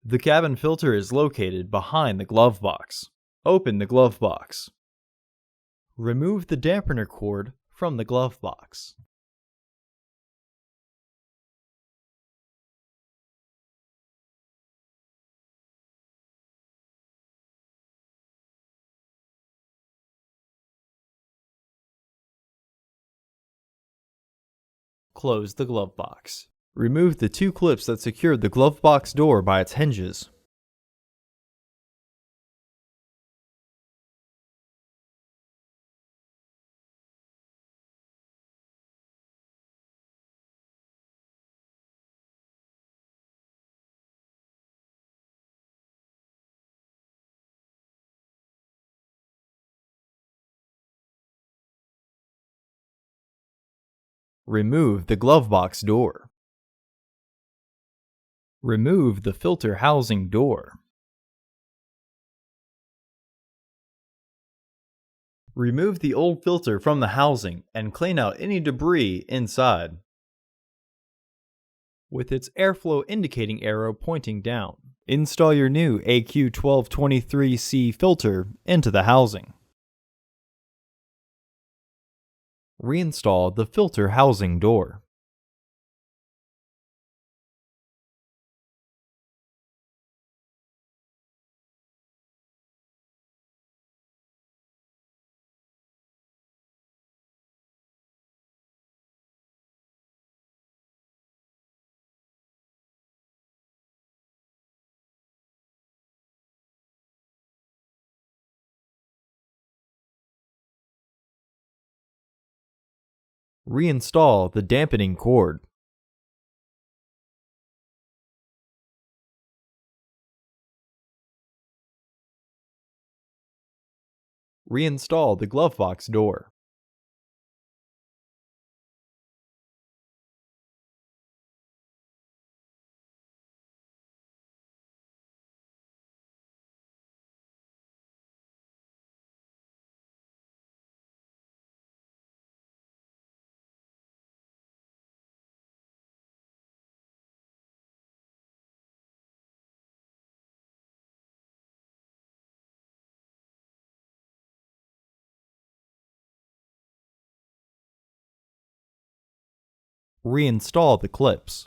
The cabin filter is located behind the glove box. Open the glove box. Remove the dampener cord from the glove box. Close the glove box. Remove the two clips that secured the glove box door by its hinges. Remove the glove box door. Remove the filter housing door. Remove the old filter from the housing and clean out any debris inside, with its airflow indicating arrow pointing down. Install your new AQ1223C filter into the housing. Reinstall the filter housing door. Reinstall the dampening cord. Reinstall the glove box door. Reinstall the clips.